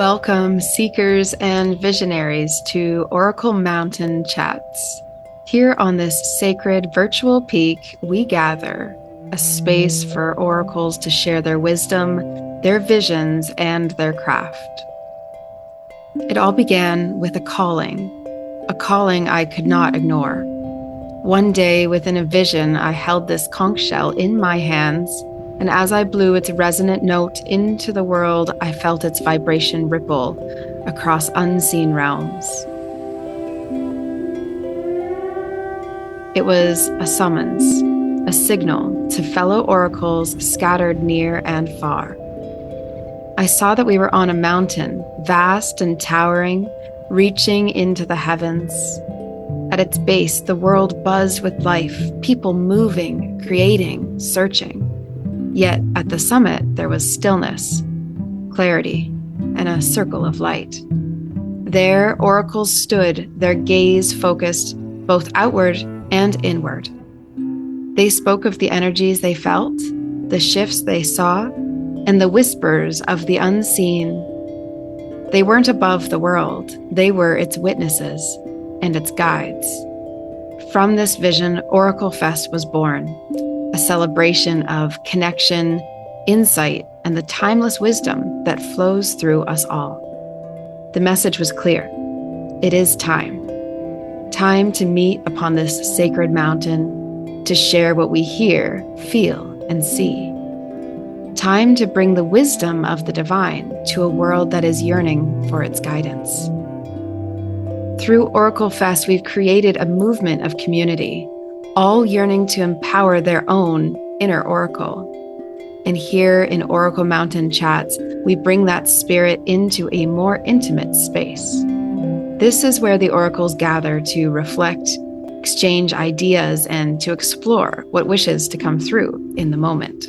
Welcome, seekers and visionaries, to Oracle Mountain Chats. Here on this sacred virtual peak, we gather a space for oracles to share their wisdom, their visions, and their craft. It all began with a calling I could not ignore. One day, within a vision, I held this conch shell in my hands, and as I blew its resonant note into the world, I felt its vibration ripple across unseen realms. It was a summons, a signal to fellow oracles scattered near and far. I saw that we were on a mountain, vast and towering, reaching into the heavens. At its base, the world buzzed with life, people moving, creating, searching. Yet at the summit, there was stillness, clarity, and a circle of light. There, oracles stood, their gaze focused both outward and inward. They spoke of the energies they felt, the shifts they saw, and the whispers of the unseen. They weren't above the world, they were its witnesses and its guides. From this vision, OracleFest was born, a celebration of connection, insight, and the timeless wisdom that flows through us all. The message was clear. It is time. Time to meet upon this sacred mountain, to share what we hear, feel, and see. Time to bring the wisdom of the divine to a world that is yearning for its guidance. Through OracleFest, we've created a movement of community, all yearning to empower their own inner oracle. And here in Oracle Mountain Chats, we bring that spirit into a more intimate space. This is where the oracles gather to reflect, exchange ideas, and to explore what wishes to come through in the moment.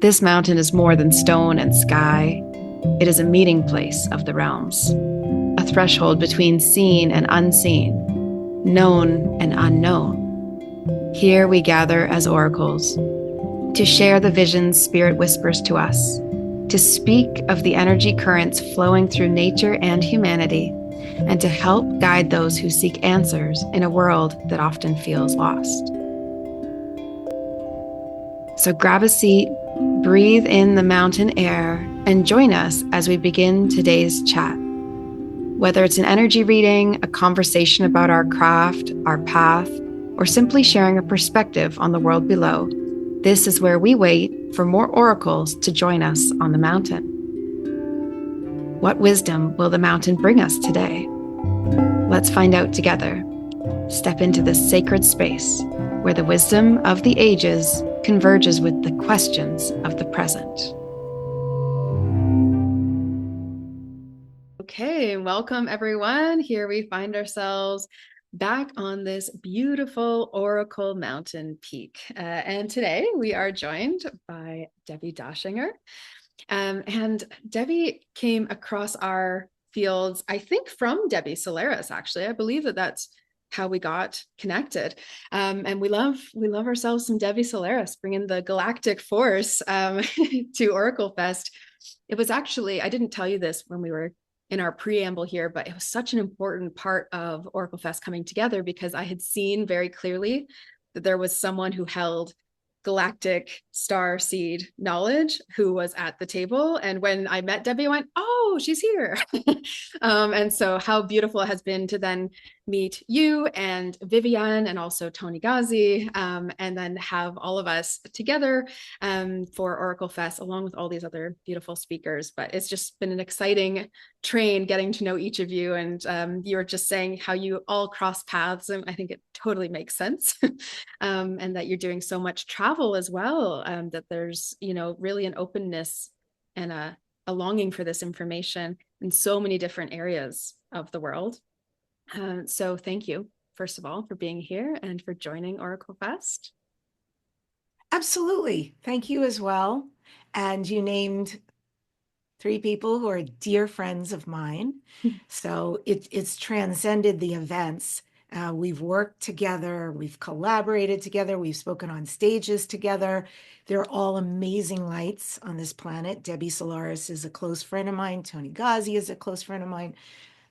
This mountain is more than stone and sky. It is a meeting place of the realms, a threshold between seen and unseen, known and unknown. Here we gather as oracles to share the visions Spirit whispers to us, to speak of the energy currents flowing through nature and humanity, and to help guide those who seek answers in a world that often feels lost. So grab a seat, breathe in the mountain air, and join us as we begin today's chat. Whether it's an energy reading, a conversation about our craft, our path, or simply sharing a perspective on the world below, this is where we wait for more oracles to join us on the mountain. What wisdom will the mountain bring us today? Let's find out together. Step into this sacred space where the wisdom of the ages converges with the questions of the present. Okay, welcome everyone. Here we find ourselves back on this beautiful Oracle Mountain Peak. And today we are joined by Debbi Dachinger. And Debbi came across our fields, I think from Debbi Solaris, actually. I believe that that's how we got connected. And we love ourselves some Debbi Solaris, bringing the galactic force to OracleFest. It was actually, I didn't tell you this when we were in our preamble here, but it was such an important part of OracleFest coming together because I had seen very clearly that there was someone who held galactic star seed knowledge who was at the table. And when I met Debbi, I went, oh, she's here. And so how beautiful it has been to then meet you and Vivian and also Tony Ghazi, and then have all of us together for OracleFest, along with all these other beautiful speakers. But it's just been an exciting train getting to know each of you. And you were just saying how you all cross paths, and I think it totally makes sense. And that you're doing so much travel as well, that there's, really an openness and a longing for this information in so many different areas of the world. So thank you, first of all, for being here and for joining OracleFest. Absolutely. Thank you as well. And you named 3 people who are dear friends of mine. So it's transcended the events We've worked together, we've collaborated together, we've spoken on stages together. They're all amazing lights on this planet. Debbie Solaris is a close friend of mine. Tony Ghazi is a close friend of mine.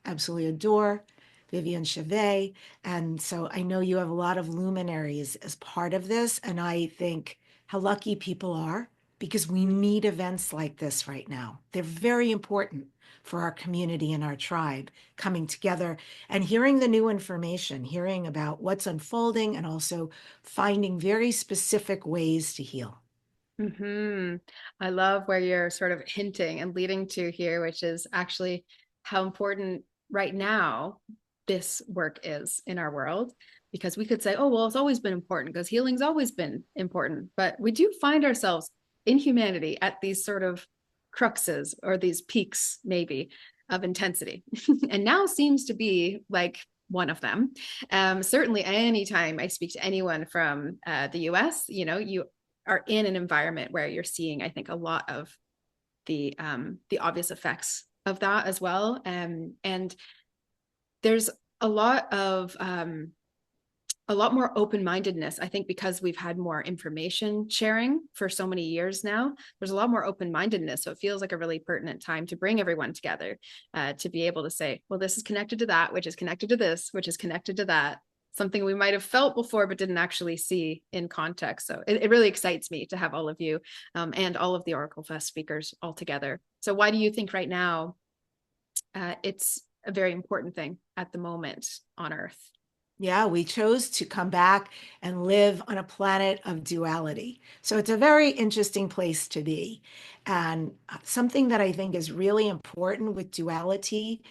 Absolutely adore Vivian Chevet. And so I know you have a lot of luminaries as part of this. And I think how lucky people are because we need events like this right now. They're very important for our community and our tribe coming together and hearing the new information, hearing about what's unfolding, and also finding very specific ways to heal. Hmm. I love where you're sort of hinting and leading to here, which is actually how important right now this work is in our world. Because we could say, oh, well, it's always been important because healing's always been important. But we do find ourselves in humanity at these sort of cruxes or these peaks, maybe, of intensity. And now seems to be like one of them. Certainly, anytime I speak to anyone from the US, you are in an environment where you're seeing, I think, a lot of the obvious effects of that as well. And there's a lot of a lot more open-mindedness, I think, because we've had more information sharing for so many years now. There's a lot more open-mindedness, so it feels like a really pertinent time to bring everyone together, to be able to say, well, this is connected to that, which is connected to this, which is connected to that, something we might have felt before but didn't actually see in context. So it really excites me to have all of you, and all of the OracleFest speakers all together. So why do you think right now it's a very important thing at the moment on Earth? Yeah, we chose to come back and live on a planet of duality. So it's a very interesting place to be. And something that I think is really important with duality,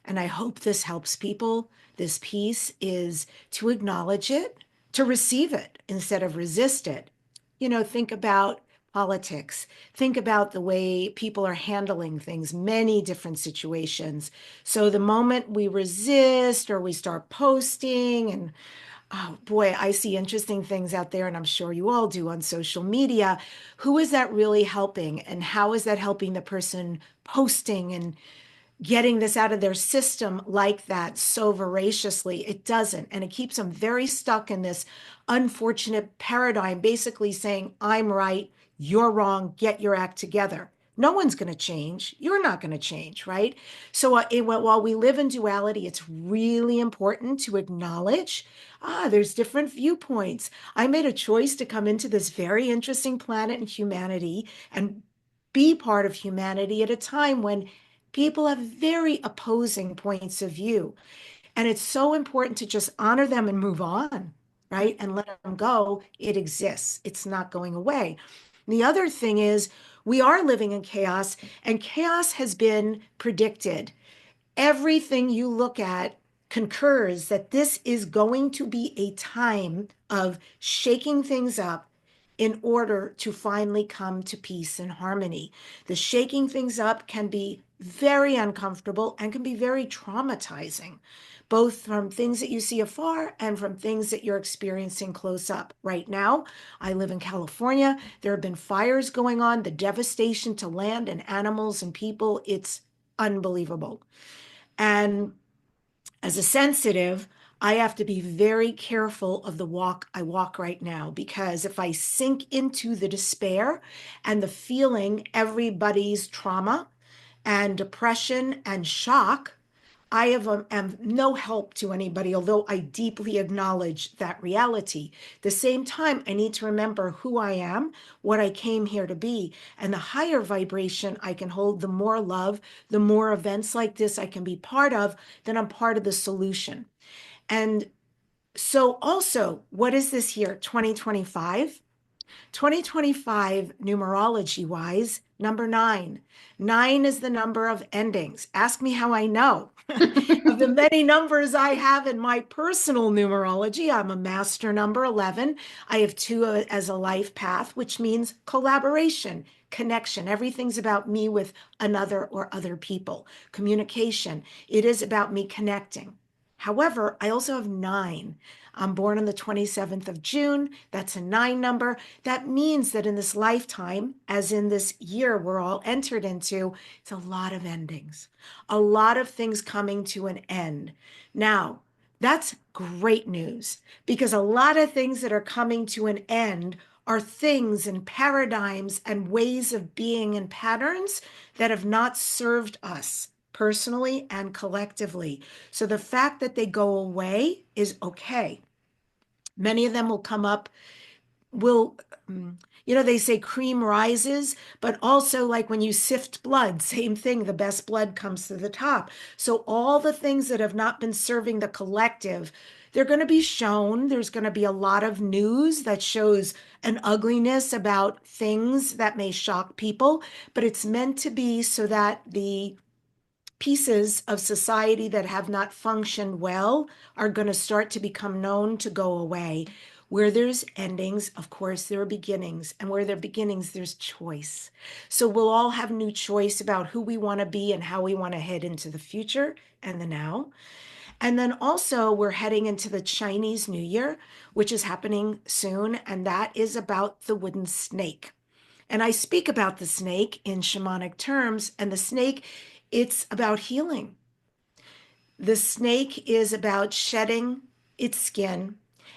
and I hope this helps people, this piece is to acknowledge it, to receive it instead of resist it. Think about politics. Think about the way people are handling things, many different situations. So the moment we resist or we start posting, and oh boy, I see interesting things out there, and I'm sure you all do on social media. Who is that really helping? And how is that helping the person posting and getting this out of their system like that so voraciously? It doesn't. And it keeps them very stuck in this unfortunate paradigm, basically saying, I'm right, you're wrong, get your act together. No one's going to change. You're not going to change, right? So while we live in duality, it's really important to acknowledge, there's different viewpoints. I made a choice to come into this very interesting planet and humanity and be part of humanity at a time when people have very opposing points of view. And it's so important to just honor them and move on, right? And let them go. It exists, it's not going away. And the other thing is, we are living in chaos, and chaos has been predicted. Everything you look at concurs that this is going to be a time of shaking things up in order to finally come to peace and harmony. The shaking things up can be very uncomfortable and can be very traumatizing, both from things that you see afar and from things that you're experiencing close up. Right now, I live in California. There have been fires going on, the devastation to land and animals and people, it's unbelievable. And as a sensitive, I have to be very careful of the walk I walk right now, because if I sink into the despair and the feeling everybody's trauma and depression and shock, I am no help to anybody, although I deeply acknowledge that reality. At the same time, I need to remember who I am, what I came here to be, and the higher vibration I can hold, the more love, the more events like this I can be part of, then I'm part of the solution. And so also, what is this year, 2025? 2025, numerology wise, number nine. Nine is the number of endings. Ask me how I know. Of the many numbers I have in my personal numerology, I'm a master number 11. I have two as a life path, which means collaboration, connection. Everything's about me with another or other people. Communication. It is about me connecting. However, I also have nine. I'm born on the 27th of June. That's a nine number. That means that in this lifetime, as in this year we're all entered into, it's a lot of endings, a lot of things coming to an end. Now, That's great news because a lot of things that are coming to an end are things and paradigms and ways of being and patterns that have not served us personally and collectively. So the fact that they go away is okay. Many of them will come up, will, they say cream rises, but also like when you sift blood, same thing, the best blood comes to the top. So all the things that have not been serving the collective, they're going to be shown. There's going to be a lot of news that shows an ugliness about things that may shock people, but it's meant to be so that the pieces of society that have not functioned well are going to start to become known to go away. Where there's endings, of course, there are beginnings. And where there are beginnings, there's choice. So we'll all have new choice about who we want to be and how we want to head into the future and the now. And then also, we're heading into the Chinese New Year, which is happening soon. And that is about the wooden snake. And I speak about the snake in shamanic terms. And the snake, it's about healing. The snake is about shedding its skin,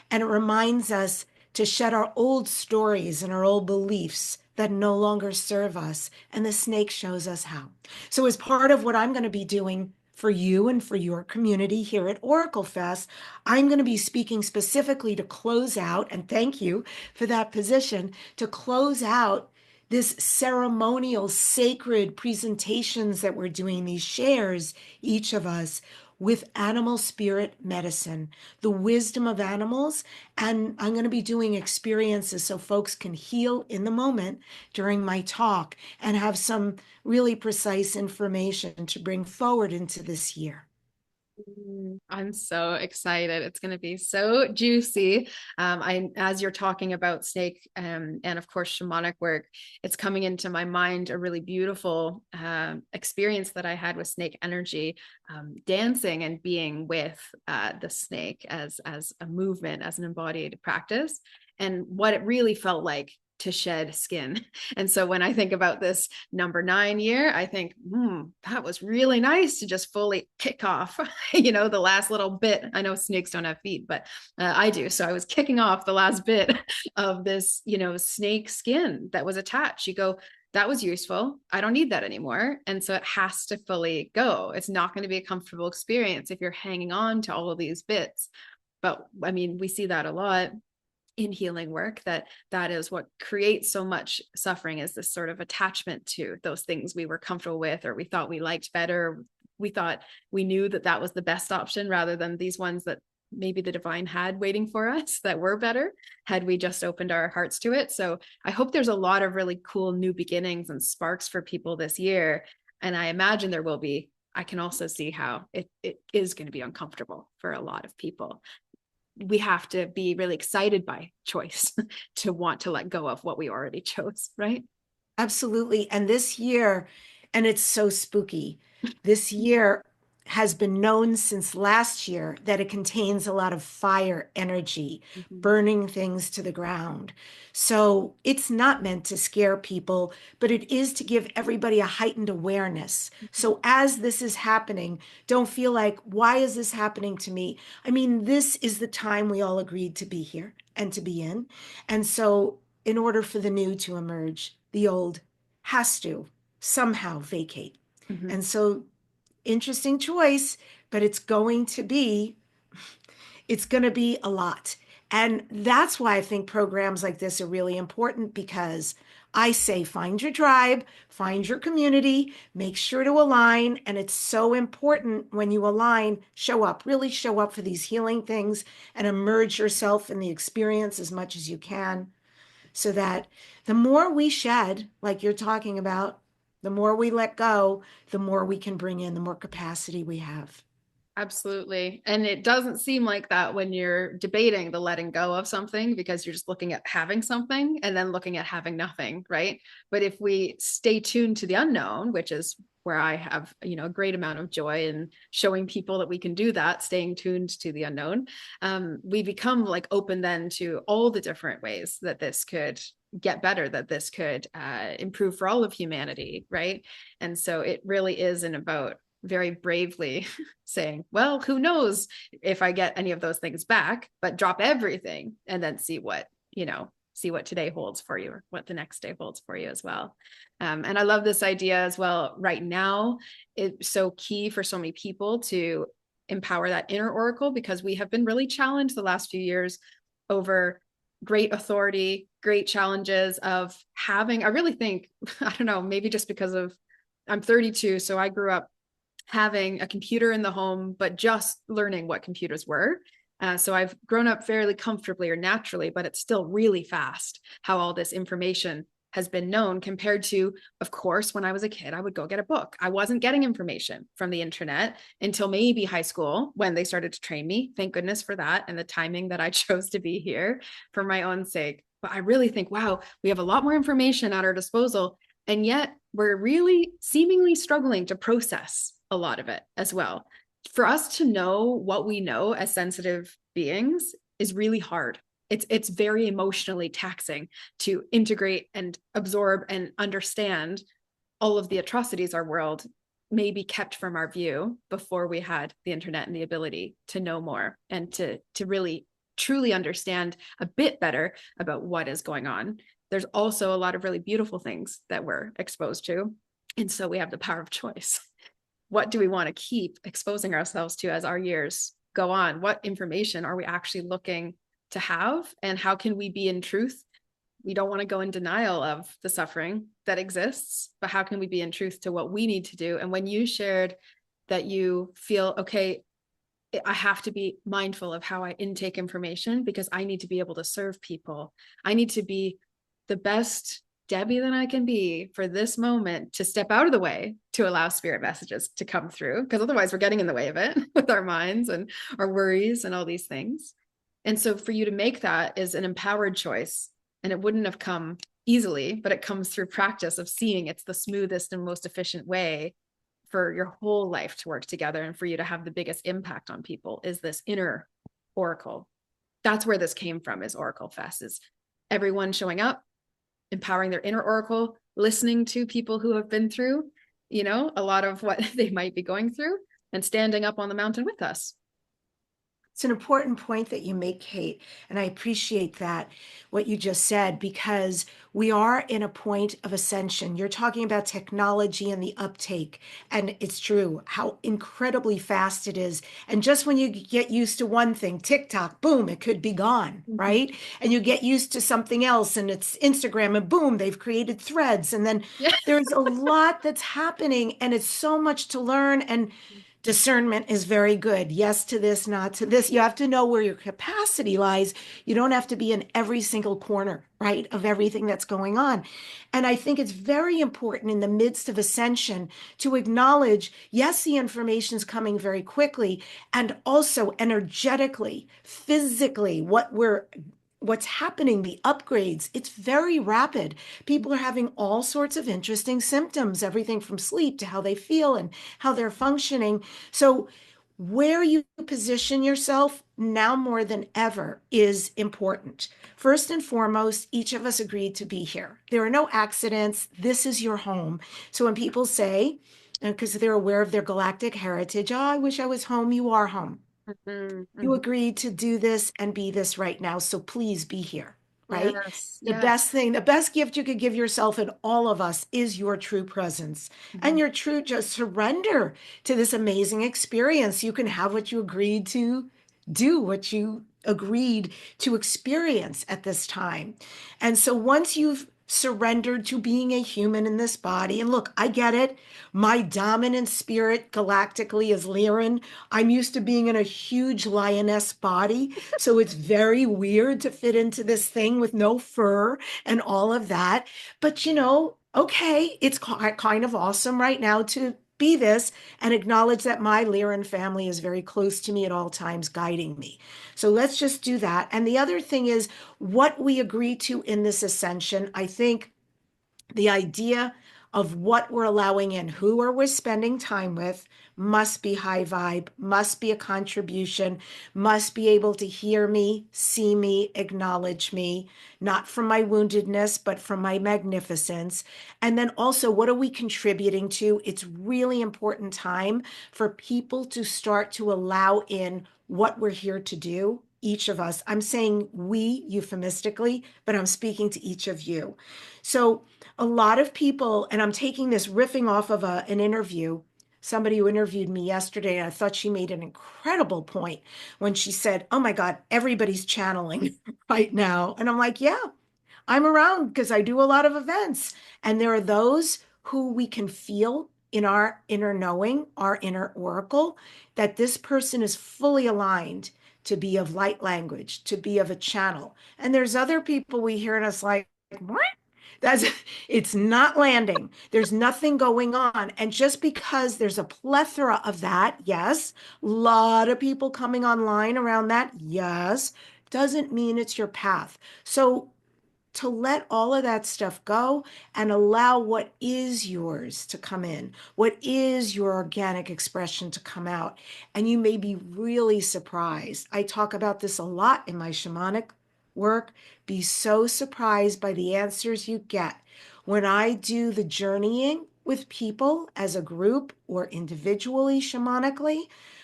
and it reminds us to shed our old stories and our old beliefs that no longer serve us. And the snake shows us how. So, as part of what I'm going to be doing for you and for your community here at OracleFest, I'm going to be speaking specifically to close out, and thank you for that position, to close out this ceremonial, sacred presentations that we're doing, these shares, each of us, with animal spirit medicine, the wisdom of animals. And I'm going to be doing experiences so folks can heal in the moment during my talk and have some really precise information to bring forward into this year. I'm so excited. It's going to be so juicy. As you're talking about snake and of course shamanic work, it's coming into my mind a really beautiful experience that I had with snake energy, dancing and being with the snake as a movement, as an embodied practice, and what it really felt like to shed skin. And so when I think about this number 9 year, I think, that was really nice to just fully kick off, the last little bit. I know snakes don't have feet, but I do. So I was kicking off the last bit of this, snake skin that was attached. You go, that was useful. I don't need that anymore. And so it has to fully go. It's not going to be a comfortable experience if you're hanging on to all of these bits. But I mean, we see that a lot in healing work, that is what creates so much suffering, is this sort of attachment to those things we were comfortable with, or we thought we liked better. We thought we knew that was the best option, rather than these ones that maybe the divine had waiting for us that were better had we just opened our hearts to it. So I hope there's a lot of really cool new beginnings and sparks for people this year. And I imagine there will be. I can also see how it is going to be uncomfortable for a lot of people. We have to be really excited by choice to want to let go of what we already chose, right? Absolutely. And this year, and it's so spooky, this year has been known since last year that it contains a lot of fire energy, burning things to the ground. So it's not meant to scare people, but it is to give everybody a heightened awareness. So as this is happening, don't feel like, why is this happening to me? I mean, this is the time we all agreed to be here and to be in. And so in order for the new to emerge, the old has to somehow vacate. And so interesting choice, but it's going to be a lot. And that's why I think programs like this are really important, because I say find your tribe, find your community, make sure to align. And it's so important when you align, show up, really show up for these healing things and immerse yourself in the experience as much as you can, so that the more we shed, like you're talking about, the more we let go, the more we can bring in, the more capacity we have. Absolutely. And it doesn't seem like that when you're debating the letting go of something, because you're just looking at having something and then looking at having nothing, right? But if we stay tuned to the unknown, which is where I have, a great amount of joy in showing people that we can do that, staying tuned to the unknown, we become like open then to all the different ways that this could get better, that this could improve for all of humanity, right? And so it really isn't about very bravely saying, well, who knows if I get any of those things back, but drop everything and then see what, see what today holds for you or what the next day holds for you as well. And I love this idea as well. Right now, it's so key for so many people to empower that inner oracle, because we have been really challenged the last few years over great authority, great challenges of having, I really think, I don't know, maybe just because of, I'm 32, so I grew up having a computer in the home, but just learning what computers were. So I've grown up fairly comfortably or naturally, but it's still really fast how all this information has been known compared to, of course, when I was a kid, I would go get a book. I wasn't getting information from the internet until maybe high school when they started to train me. Thank goodness for that and the timing that I chose to be here for my own sake. But I really think, wow, we have a lot more information at our disposal. And yet we're really seemingly struggling to process a lot of it as well. For us to know what we know as sensitive beings is really hard. It's very emotionally taxing to integrate and absorb and understand all of the atrocities our world may be kept from our view before we had the internet and the ability to know more and to really truly understand a bit better about what is going on. There's also a lot of really beautiful things that we're exposed to. And so we have the power of choice. What do we want to keep exposing ourselves to as our years go on? What information are we actually looking to have? And how can we be in truth? We don't want to go in denial of the suffering that exists, but how can we be in truth to what we need to do? And when you shared that you feel, okay, I have to be mindful of how I intake information because I need to be able to serve people. I need to be the best Debbi that I can be for this moment, to step out of the way to allow spirit messages to come through, because otherwise we're getting in the way of it with our minds and our worries and all these things. And so for you to make that is an empowered choice, and it wouldn't have come easily, but it comes through practice of seeing it's the smoothest and most efficient way for your whole life to work together and for you to have the biggest impact on people is this inner oracle. That's where this came from, is OracleFest, is everyone showing up, empowering their inner oracle, listening to people who have been through, a lot of what they might be going through, and standing up on the mountain with us. It's an important point that you make, Kate, and I appreciate that, what you just said, because we are in a point of ascension. You're talking about technology and the uptake, and it's true how incredibly fast it is. And just when you get used to one thing, TikTok, boom, it could be gone, right? And you get used to something else, and it's Instagram, and boom, they've created threads. And then there's a lot that's happening, and it's so much to learn. And discernment is very good. Yes to this, not to this. You have to know where your capacity lies. You don't have to be in every single corner, right, of everything that's going on. And I think it's very important in the midst of ascension to acknowledge, yes, the information is coming very quickly, and also energetically, physically, what's happening, the upgrades, it's very rapid. People are having all sorts of interesting symptoms, everything from sleep to how they feel and how they're functioning. So where you position yourself now more than ever is important. First and foremost, each of us agreed to be here. There are no accidents. This is your home. So when people say, because they're aware of their galactic heritage, oh, I wish I was home, you are home. You agreed to do this and be this right now, so please be here, right? Yes, the best thing, the best gift you could give yourself and all of us is your true presence and your true just surrender to this amazing experience. You can have what you agreed to do, what you agreed to experience at this time. And so once you've surrendered to being a human in this body. And look, I get it. My dominant spirit galactically is Lyran. I'm used to being in a huge lioness body. So it's very weird to fit into this thing with no fur and all of that. But okay, it's kind of awesome right now to be this and acknowledge that my Lyran family is very close to me at all times, guiding me. So let's just do that. And the other thing is what we agree to in this ascension. I think the idea of what we're allowing in, who are we spending time with, must be high vibe, must be a contribution, must be able to hear me, see me, acknowledge me, not from my woundedness, but from my magnificence. And then also, what are we contributing to? It's really important time for people to start to allow in what we're here to do, each of us. I'm saying we euphemistically, but I'm speaking to each of you. So a lot of people, and I'm taking this riffing off of an interview, somebody who interviewed me yesterday, and I thought she made an incredible point when she said, "Oh my God, everybody's channeling right now." And I'm like, yeah, I'm around because I do a lot of events. And there are those who we can feel in our inner knowing, our inner oracle, that this person is fully aligned to be of light language, to be of a channel. And there's other people we hear and it's like, what? That's it's not landing. There's nothing going on. And just because there's a plethora of that, yes, a lot of people coming online around that, yes, doesn't mean it's your path. So to let all of that stuff go and allow what is yours to come in, what is your organic expression to come out. And you may be really surprised. I talk about this a lot in my shamanic work. Be so surprised by the answers you get. When I do the journeying with people as a group or individually shamanically,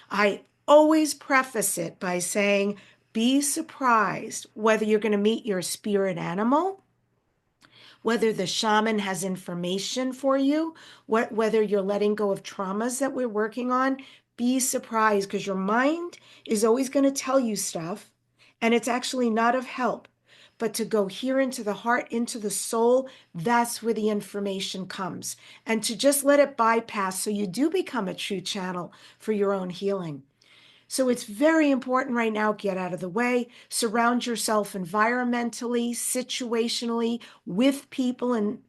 I always preface it by saying, be surprised whether you're going to meet your spirit animal, whether the shaman has information for you, whether you're letting go of traumas that we're working on. Be surprised because your mind is always going to tell you stuff, and it's actually not of help. But to go here into the heart, into the soul, that's where the information comes. And to just let it bypass so you do become a true channel for your own healing. So it's very important right now, get out of the way, surround yourself environmentally, situationally, with people, and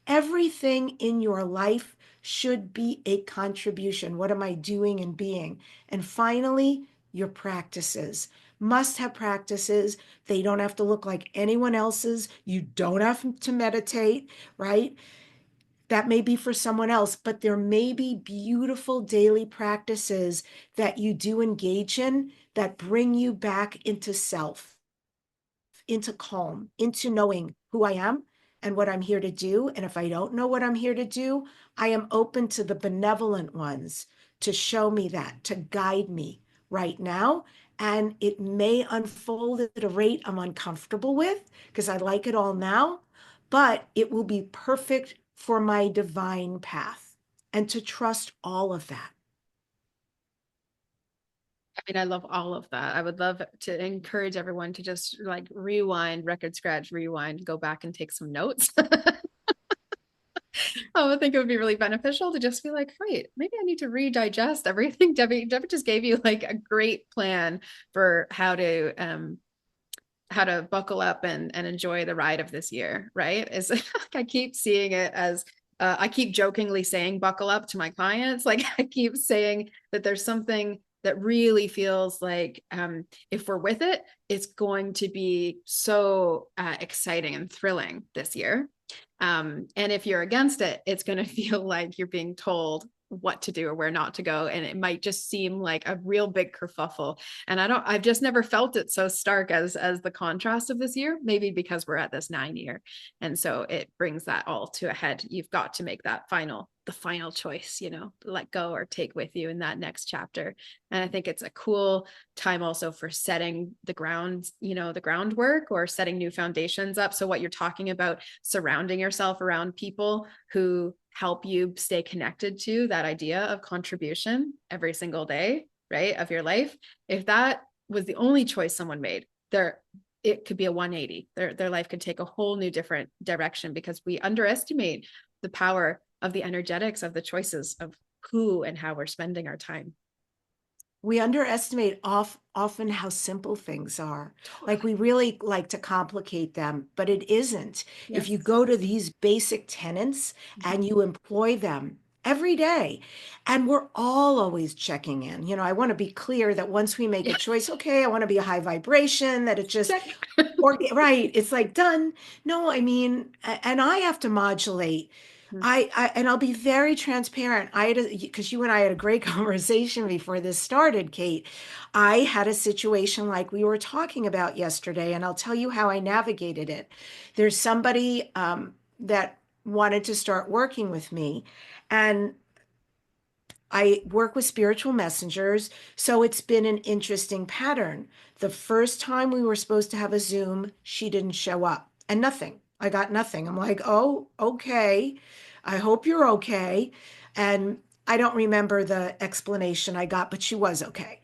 everything in your life should be a contribution. What am I doing and being? And finally, your practices. Must have practices. They don't have to look like anyone else's. You don't have to meditate, right? That may be for someone else, but there may be beautiful daily practices that you do engage in that bring you back into self, into calm, into knowing who I am and what I'm here to do. And if I don't know what I'm here to do, I am open to the benevolent ones to show me that, to guide me right now. And it may unfold at a rate I'm uncomfortable with because I like it all now, but it will be perfect for my divine path, and to trust all of that. I mean, I love all of that. I would love to encourage everyone to just like rewind, record scratch, rewind, go back and take some notes. I think it would be really beneficial to just be like, wait, maybe I need to redigest everything. Debbi just gave you like a great plan for how to buckle up and enjoy the ride of this year, right? Is I keep seeing it as I keep jokingly saying buckle up to my clients. Like I keep saying that there's something that really feels like if we're with it, it's going to be so exciting and thrilling this year. And if you're against it, it's going to feel like you're being told what to do or where not to go. And it might just seem like a real big kerfuffle. And I've just never felt it so stark as the contrast of this year, maybe because we're at this 9 year. And so it brings that all to a head. You've got to make that the final choice, let go or take with you in that next chapter. And I think it's a cool time also for setting the groundwork or setting new foundations up. So what you're talking about, surrounding yourself around people who help you stay connected to that idea of contribution every single day, right, of your life. If that was the only choice someone made, it could be a 180. Their life could take a whole new different direction because we underestimate the power of the energetics of the choices of who and how we're spending our time. We underestimate often how simple things are. Totally. Like we really like to complicate them, but it isn't. Yes. If you go to these basic tenets and you employ them every day, and we're all always checking in. I want to be clear that once we make a choice, okay, I want to be a high vibration, that it just, right, it's like done. No, I mean, and I have to modulate Mhm. And I'll be very transparent. Because you and I had a great conversation before this started, Kate. I had a situation like we were talking about yesterday, and I'll tell you how I navigated it. There's somebody that wanted to start working with me, and I work with spiritual messengers, so it's been an interesting pattern. The first time we were supposed to have a Zoom, she didn't show up and nothing. I got nothing. I'm like, oh, okay. I hope you're okay. And I don't remember the explanation I got, but she was okay.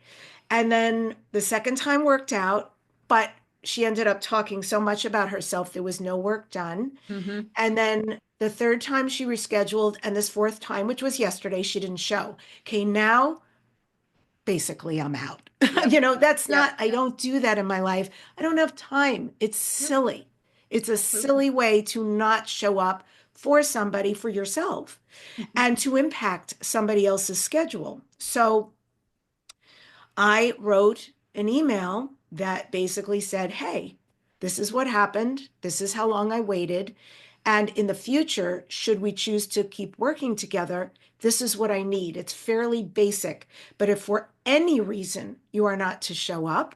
And then the second time worked out, but she ended up talking so much about herself, there was no work done. Mhm. And then the third time she rescheduled, and this fourth time, which was yesterday, she didn't show. Okay, now basically I'm out. Yep. That's Yep. not, I don't do that in my life. I don't have time. It's Yep. silly. It's a Absolutely. silly way to not show up for somebody, for yourself, Mhm. and to impact somebody else's schedule. So I wrote an email that basically said, hey, this is what happened. This is how long I waited. And in the future, should we choose to keep working together, this is what I need. It's fairly basic. But if for any reason you are not to show up,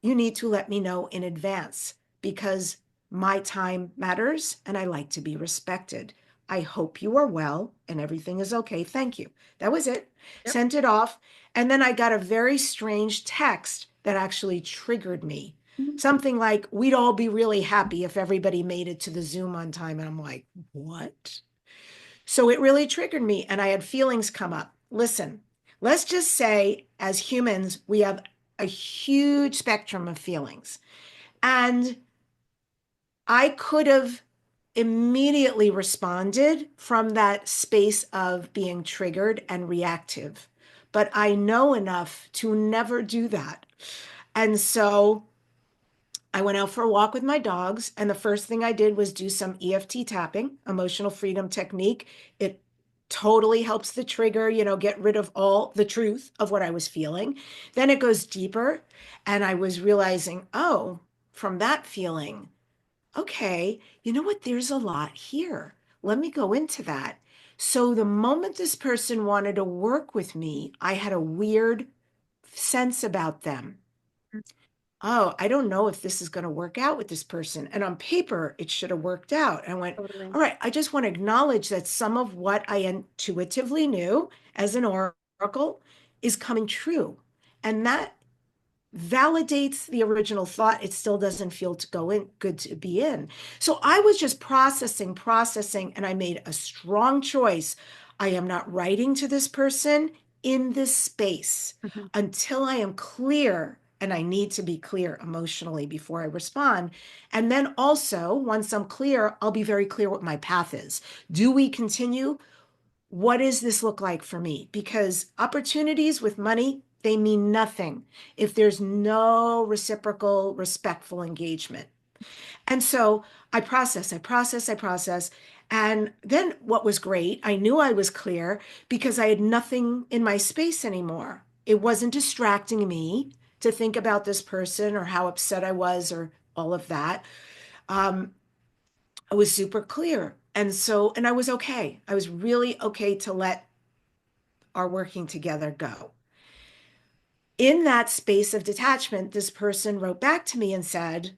you need to let me know in advance because my time matters and I like to be respected. I hope you are well and everything is okay. Thank you. That was it. Yep. Sent it off. And then I got a very strange text that actually triggered me. Mhm. Something like, we'd all be really happy if everybody made it to the Zoom on time. And I'm like, what? So it really triggered me and I had feelings come up. Listen, let's just say as humans, we have a huge spectrum of feelings. And I could have immediately responded from that space of being triggered and reactive. But I know enough to never do that. And so I went out for a walk with my dogs, and the first thing I did was do some EFT tapping, emotional freedom technique. It totally helps the trigger, get rid of all the truth of what I was feeling. Then it goes deeper, and I was realizing, oh, from that feeling, okay, you know what? There's a lot here. Let me go into that. So the moment this person wanted to work with me, I had a weird sense about them. Oh, I don't know if this is going to work out with this person. And on paper, it should have worked out. I went, Totally. all right, I just want to acknowledge that some of what I intuitively knew as an oracle is coming true. And that validates the original thought. It still doesn't feel to go in good to be in. So I was just processing, and I made a strong choice. I am not writing to this person in this space Mhm. until I am clear. And I need to be clear emotionally before I respond. And then also, once I'm clear, I'll be very clear what my path is. Do we continue? What does this look like for me? Because opportunities with money, they mean nothing if there's no reciprocal, respectful engagement. And so I process. And then what was great, I knew I was clear because I had nothing in my space anymore. It wasn't distracting me to think about this person or how upset I was or all of that. Um, I was super clear. And I was okay. I was really okay to let our working together go. In that space of detachment, this person wrote back to me and said,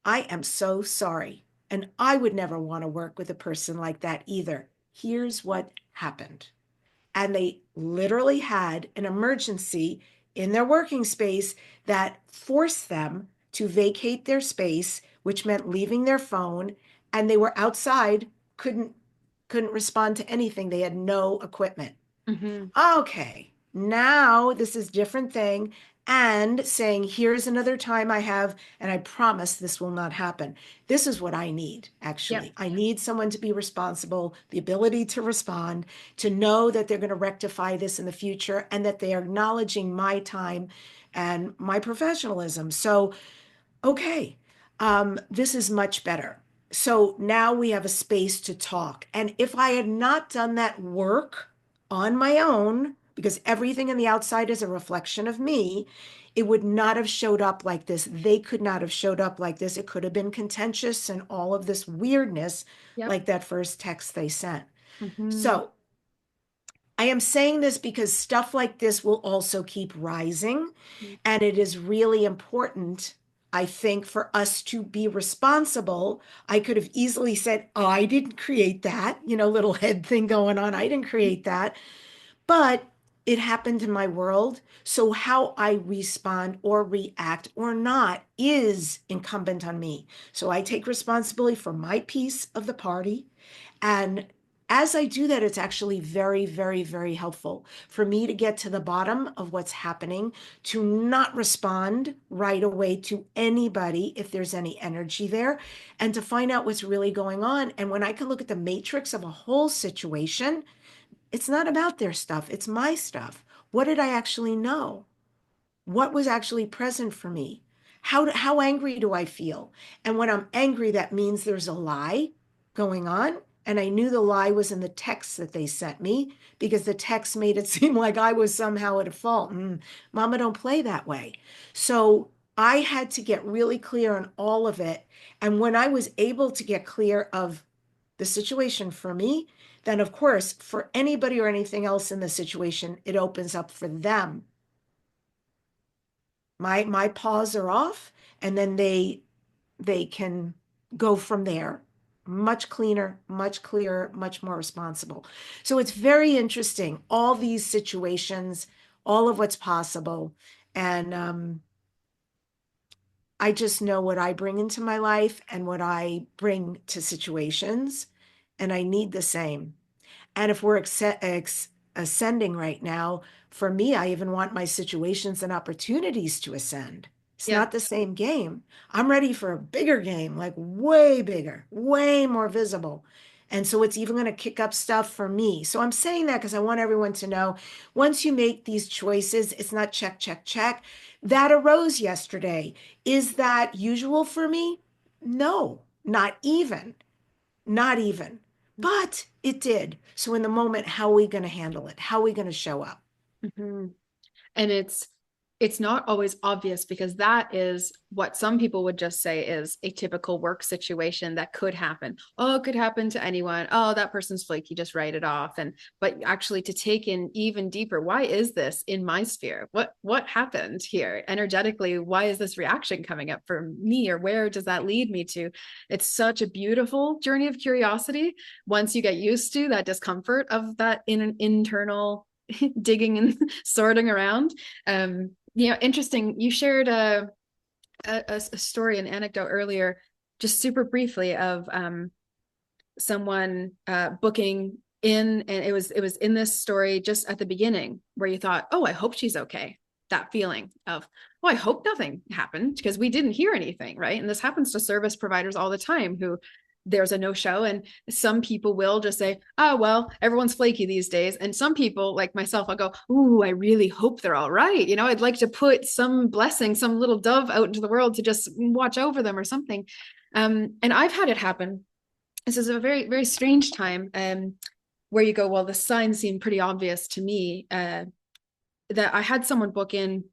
I am so sorry. And I would never want to work with a person like that either. Here's what happened. And they literally had an emergency in their working space that forced them to vacate their space, which meant leaving their phone. And they were outside, couldn't respond to anything. They had no equipment. Mhm. Okay, now this is different thing and saying here's another time I have and I promise this will not happen. This is what I need Yep. actually. I need someone to be responsible, the ability to respond, to know that they're going to rectify this in the future and that they are acknowledging my time and my professionalism. So okay, this is much better. So now we have a space to talk. And if I had not done that work on my own, because everything in the outside is a reflection of me, it would not have showed up like this. They could not have showed up like this. It could have been contentious and all of this weirdness, Yep. like that first text they sent. Mm-hmm. So I am saying this because stuff like this will also keep rising. And it is really important, I think, for us to be responsible. I could have easily said, oh, I didn't create that, little head thing going on. I didn't create that. But it happened in my world. So how I respond or react or not is incumbent on me. So I take responsibility for my piece of the party. And as I do that, it's actually very, very, very helpful for me to get to the bottom of what's happening, to not respond right away to anybody if there's any energy there, and to find out what's really going on. And when I can look at the matrix of a whole situation, it's not about their stuff, it's my stuff. What did I actually know? What was actually present for me? How angry do I feel? And when I'm angry, that means there's a lie going on. And I knew the lie was in the text that they sent me because the text made it seem like I was somehow at fault. Mama don't play that way. So I had to get really clear on all of it. And when I was able to get clear of the situation for me, then of course, for anybody or anything else in the situation, it opens up for them. My paws are off, and then they can go from there. Much cleaner, much clearer, much more responsible. So it's very interesting, all these situations, all of what's possible. And I just know what I bring into my life and what I bring to situations, and I need the same. And if we're ascending right now, for me, I even want my situations and opportunities to ascend. It's Yep. not the same game. I'm ready for a bigger game, like way bigger, way more visible. And so it's even going to kick up stuff for me. So I'm saying that because I want everyone to know once you make these choices, it's not check, check, check. That arose yesterday. Is that usual for me? No, not even. Not even. But it did. So in the moment, how are we going to handle it? How are we going to show up? Mm-hmm. And it's not always obvious because that is what some people would just say is a typical work situation that could happen. Oh, it could happen to anyone. Oh, that person's flaky, just write it off. And but actually to take in even deeper, why is this in my sphere? What happened here energetically? Why is this reaction coming up for me, or where does that lead me to? It's such a beautiful journey of curiosity once you get used to that discomfort of that in an internal digging and sorting around. Interesting. You shared a story, an anecdote earlier, just super briefly of someone booking in, and it was in this story just at the beginning where you thought, oh, I hope she's okay. That feeling of, oh, I hope nothing happened because we didn't hear anything, right? And this happens to service providers all the time who there's a no-show, and some people will just say, oh, well, everyone's flaky these days. And some people like myself, I'll go, ooh, I really hope they're all right. I'd like to put some blessing, some little dove out into the world to just watch over them or something. And I've had it happen. This is a very, very strange time where you go, well, the signs seem pretty obvious to me, that I had someone book in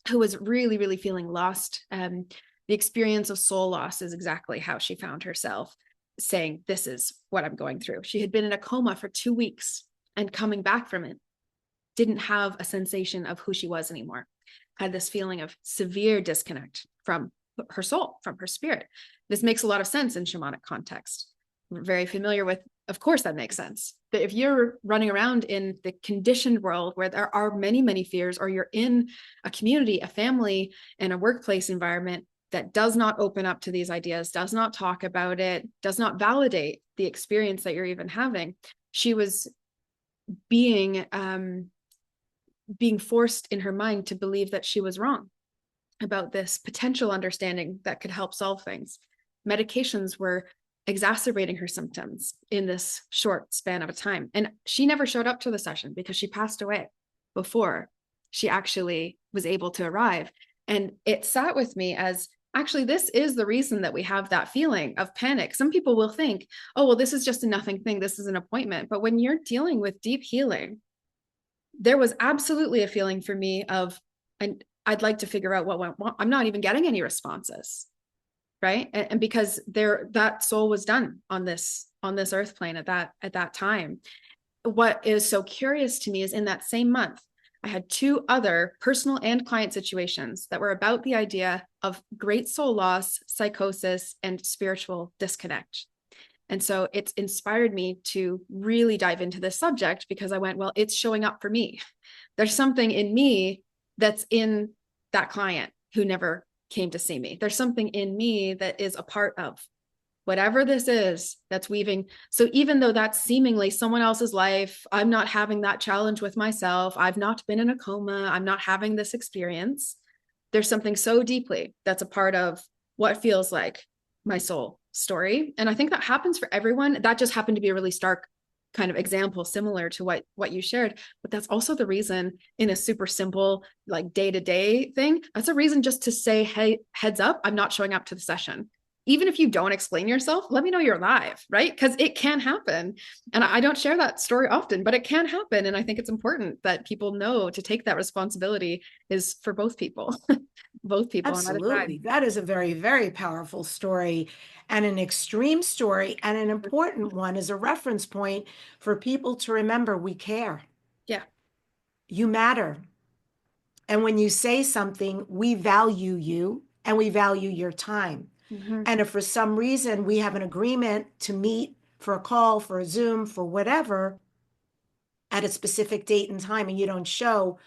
who was really, really feeling lost. The experience of soul loss is exactly how she found herself, saying, this is what I'm going through. She had been in a coma for 2 weeks and coming back from it, didn't have a sensation of who she was anymore, had this feeling of severe disconnect from her soul, from her spirit. This makes a lot of sense in shamanic context. We're very familiar with, of course, that makes sense. But if you're running around in the conditioned world where there are many, many fears, or you're in a community, a family, and a workplace environment that does not open up to these ideas, does not talk about it, does not validate the experience that you're even having, she was being forced in her mind to believe that she was wrong about this potential understanding that could help solve things. Medications were exacerbating her symptoms in this short span of a time. And she never showed up to the session because she passed away before she actually was able to arrive. And it sat with me as, actually, this is the reason that we have that feeling of panic. Some people will think, oh, well, this is just a nothing thing. This is an appointment. But when you're dealing with deep healing, there was absolutely a feeling for me of, and I'd like to figure out what went wrong. I'm not even getting any responses, right? And because that soul was done on this earth plane at that time. What is so curious to me is in that same month, I had two other personal and client situations that were about the idea of great soul loss, psychosis, and spiritual disconnect. And so it's inspired me to really dive into this subject because I went, well, it's showing up for me. There's something in me that's in that client who never came to see me. There's something in me that is a part of whatever this is that's weaving. So even though that's seemingly someone else's life, I'm not having that challenge with myself. I've not been in a coma. I'm not having this experience. There's something so deeply that's a part of what feels like my soul story. And I think that happens for everyone. That just happened to be a really stark kind of example similar to what you shared, but that's also the reason in a super simple like day-to-day thing, that's a reason just to say, hey, heads up, I'm not showing up to the session. Even if you don't explain yourself, let me know you're live, right? Because it can happen. And I don't share that story often, but it can happen. And I think it's important that people know to take that responsibility is for both people, both people on either side. Absolutely. That is a very, very powerful story and an extreme story, and an important one as a reference point for people to remember we care. Yeah. You matter. And when you say something, we value you and we value your time. Mm-hmm. And if for some reason we have an agreement to meet for a call, for a Zoom, for whatever, at a specific date and time, and you don't show,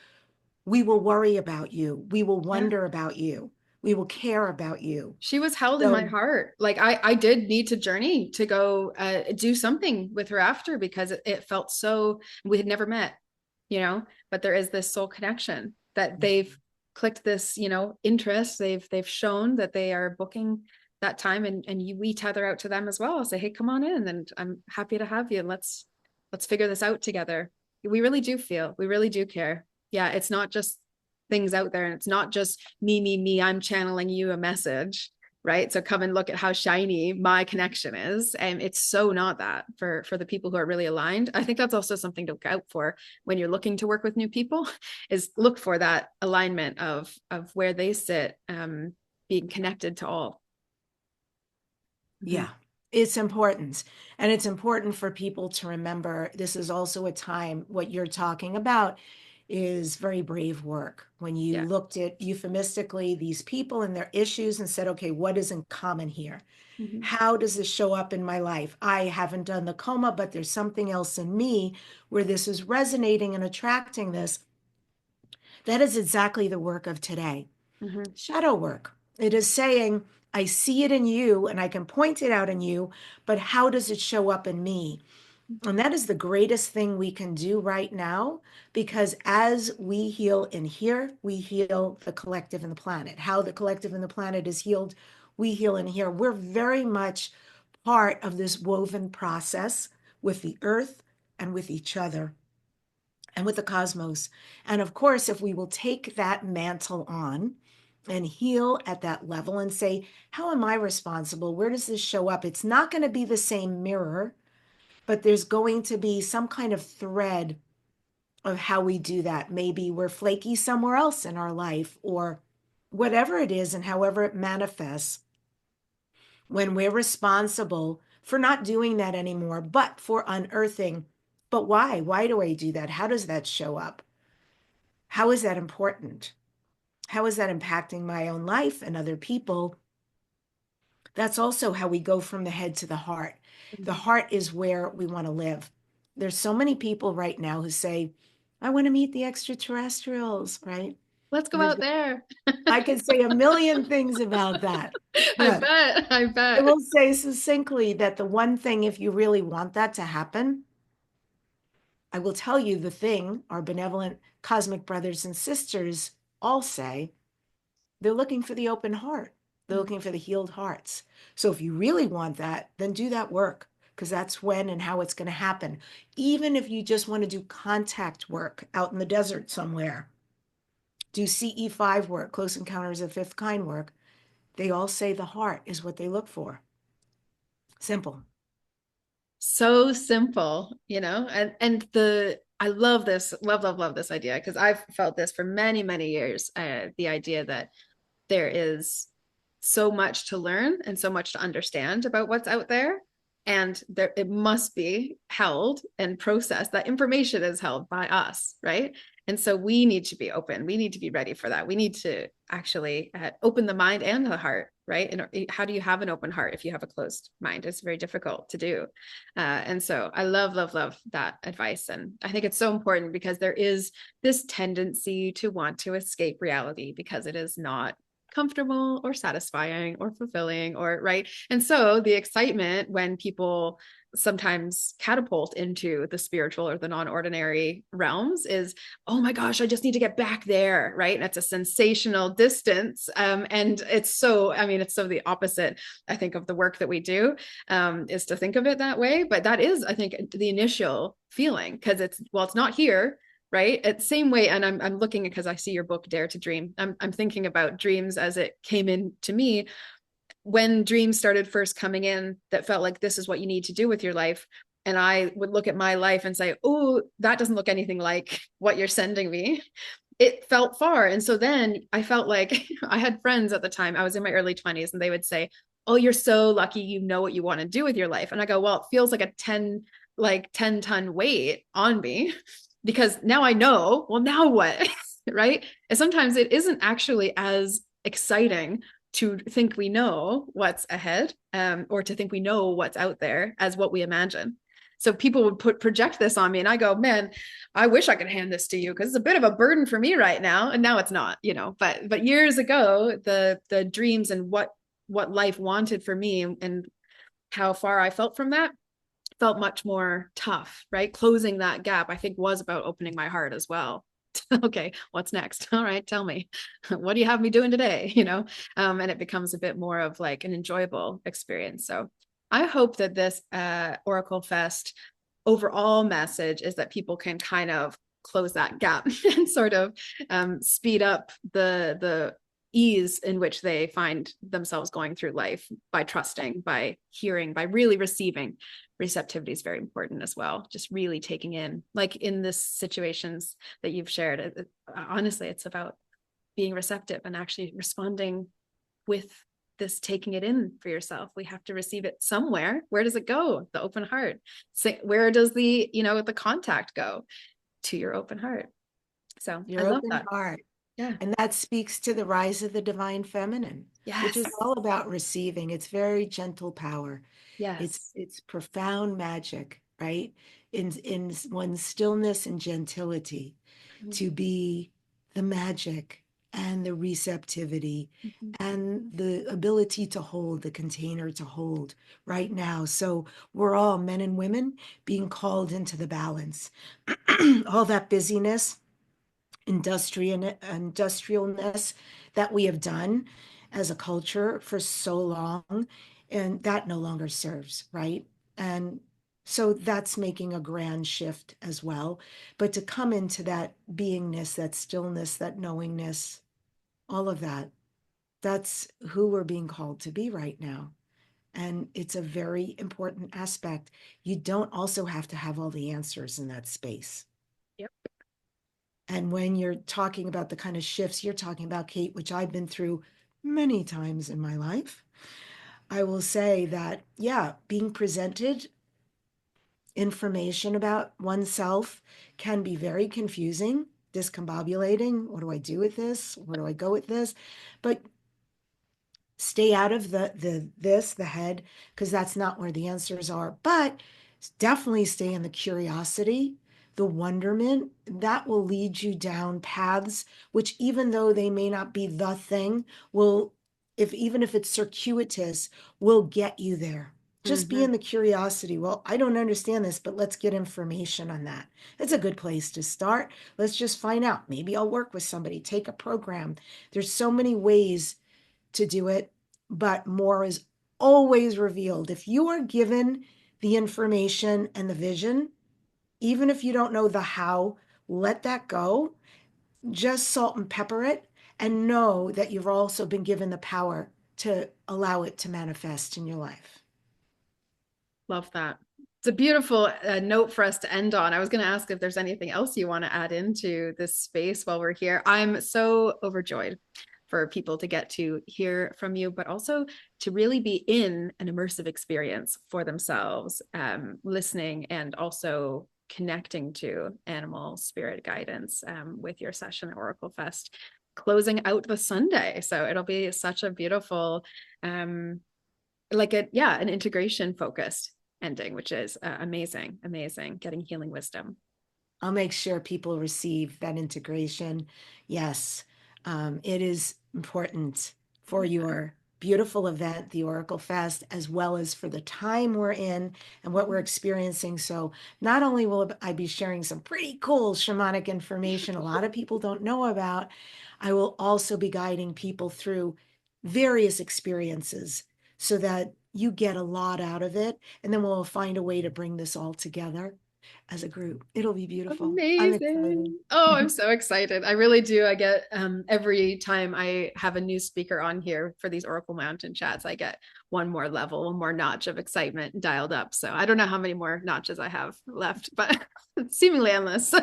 we will worry about you. We will Yeah. wonder about you. We will care about you. She was held in my So, heart. Like I did need to journey to go do something with her after because it felt so, we had never met, but there is this soul connection that they've clicked this, interest. They've shown that they are booking that time and we tether out to them as well. Say, hey, come on in and I'm happy to have you. And let's figure this out together. We really do feel, we really do care. Yeah, it's not just things out there and it's not just me, I'm channeling you a message, right? So come and look at how shiny my connection is. And it's so not that for the people who are really aligned. I think that's also something to look out for when you're looking to work with new people is look for that alignment of where they sit, being connected to all. yeah, it's important. And it's important for people to remember this is also a time, what you're talking about is very brave work. When you Yeah. looked at euphemistically these people and their issues and said, okay, what is in common here? Mm-hmm. How does this show up in my life? I haven't done the coma, but there's something else in me where this is resonating and attracting this. That is exactly the work of today. Mm-hmm. Shadow work. It is saying, I see it in you and I can point it out in you, but how does it show up in me? And that is the greatest thing we can do right now, because as we heal in here, we heal the collective and the planet. How the collective and the planet is healed, we heal in here. We're very much part of this woven process with the earth and with each other and with the cosmos. And of course, if we will take that mantle on and heal at that level and say, how am I responsible? Where does this show up? It's not going to be the same mirror, but there's going to be some kind of thread of how we do that. Maybe we're flaky somewhere else in our life, or whatever it is, and however it manifests. When we're responsible for not doing that anymore, but for unearthing, but why? Why do I do that? How does that show up? How is that important? How is that impacting my own life and other people? That's also how we go from the head to the heart. The heart is where we want to live. There's so many people right now who say, I want to meet the extraterrestrials, right? Let's go out there. I could say a million things about that, I but bet. I I bet. will say succinctly that the one thing, if you really want that to happen, I will tell you the thing our benevolent cosmic brothers and sisters all say, they're looking for the open heart. They're looking for the healed hearts. So if you really want that, then do that work, because that's when and how it's going to happen. Even if you just want to do contact work out in the desert somewhere, do CE5 work, close encounters of fifth kind work, they all say the heart is what they look for. Simple. So simple, and I love this, love this idea because I've felt this for many, many years. The idea that there is so much to learn and so much to understand about what's out there. And there, it must be held and processed. That information is held by us, right? And so we need to be open. We need to be ready for that. We need to actually open the mind and the heart, right? And how do you have an open heart if you have a closed mind? It's very difficult to do. And so I love that advice. And I think it's so important because there is this tendency to want to escape reality because it is not comfortable or satisfying or fulfilling or right. And so the excitement when people sometimes catapult into the spiritual or the non-ordinary realms is, oh my gosh, I just need to get back there, right? And it's a sensational distance. And it's so, I mean, it's so the opposite, I think, of the work that we do, is to think of it that way. But that is, I think, the initial feeling, because it's, well, it's not here, right? It's same way. And I'm looking because I see your book, Dare to Dream. I'm thinking about dreams as it came in to me when dreams started first coming in that felt like this is what you need to do with your life. And I would look at my life and say, oh, that doesn't look anything like what you're sending me. It felt far. And so then I felt like I had friends at the time, I was in my early 20s, and they would say, oh, you're so lucky, you know what you want to do with your life. And I go, well, it feels like a 10-ton weight on me because now I know, well, now what? Right. And sometimes it isn't actually as exciting to think we know what's ahead, or to think we know what's out there as what we imagine. So people would project this on me, and I go, man, I wish I could hand this to you because it's a bit of a burden for me right now. And now it's not, but years ago, the dreams and what life wanted for me, and how far I felt from that felt much more tough, right? Closing that gap, I think, was about opening my heart as well. Okay, what's next? All right, tell me, what do you have me doing today? And it becomes a bit more of like an enjoyable experience. So I hope that this Oracle Fest overall message is that people can kind of close that gap and sort of speed up the ease in which they find themselves going through life by trusting, by hearing, by really receiving. Receptivity is very important as well. Just really taking in, like in this situations that you've shared, honestly, it's about being receptive and actually responding with this, taking it in for yourself. We have to receive it somewhere. Where does it go? The open heart. So where does the contact go? To your open heart. So I Your love open that. heart. Yeah. And that speaks to the rise of the divine feminine, which Yes. is all about receiving. It's very gentle power. It's Yes. it's profound magic, right? In one's stillness and gentility, to be the magic and the receptivity Mhm. and the ability to hold, the container to hold right now. So we're all, men and women, being called into the balance. All that busyness, industrialness that we have done as a culture for so long, and that no longer serves, right? And so that's making a grand shift as well. But to come into that beingness, that stillness, that knowingness, all of that, that's who we're being called to be right now. And it's a very important aspect. You don't also have to have all the answers in that space. Yep. And when you're talking about the kind of shifts you're talking about, Kate, which I've been through many times in my life, I will say that, yeah, being presented information about oneself can be very confusing, discombobulating. What do I do with this? Where do I go with this? But stay out of the head, because that's not where the answers are. But definitely stay in the curiosity, the wonderment that will lead you down paths which, even though they may not be the thing, will, if even if it's circuitous, will get you there. Just be Mm-hmm. in the curiosity. Well, I don't understand this, but let's get information on that. It's a good place to start. Let's just find out. Maybe I'll work with somebody, take a program. There's so many ways to do it, but more is always revealed. If you are given the information and the vision, even if you don't know the how, let that go. Just salt and pepper it, and know that you've also been given the power to allow it to manifest in your life. Love that. It's a beautiful note for us to end on. I was going to ask if there's anything else you want to add into this space while we're here. I'm so overjoyed for people to get to hear from you, but also to really be in an immersive experience for themselves, listening and also connecting to animal spirit guidance with your session at OracleFest, closing out the Sunday. So it'll be such a beautiful, an integration focused ending, which is amazing, amazing, getting healing wisdom. I'll make sure people receive that integration. Yes, it is important for your beautiful event, the Oracle Fest, as well as for the time we're in and what we're experiencing. So not only will I be sharing some pretty cool shamanic information a lot of people don't know about, I will also be guiding people through various experiences so that you get a lot out of it. And then we'll find a way to bring this all together as a group. It'll be beautiful. I'm excited. Amazing. Oh, I'm so excited. I really do. I get every time I have a new speaker on here for these Oracle Mountain chats, I get one more level, one more notch of excitement dialed up. So I don't know how many more notches I have left, but it's seemingly endless.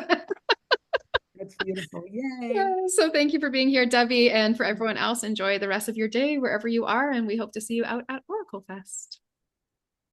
That's beautiful. Yay. Yeah, so thank you for being here, Debbi, and for everyone else, enjoy the rest of your day wherever you are, and we hope to see you out at Oracle Fest.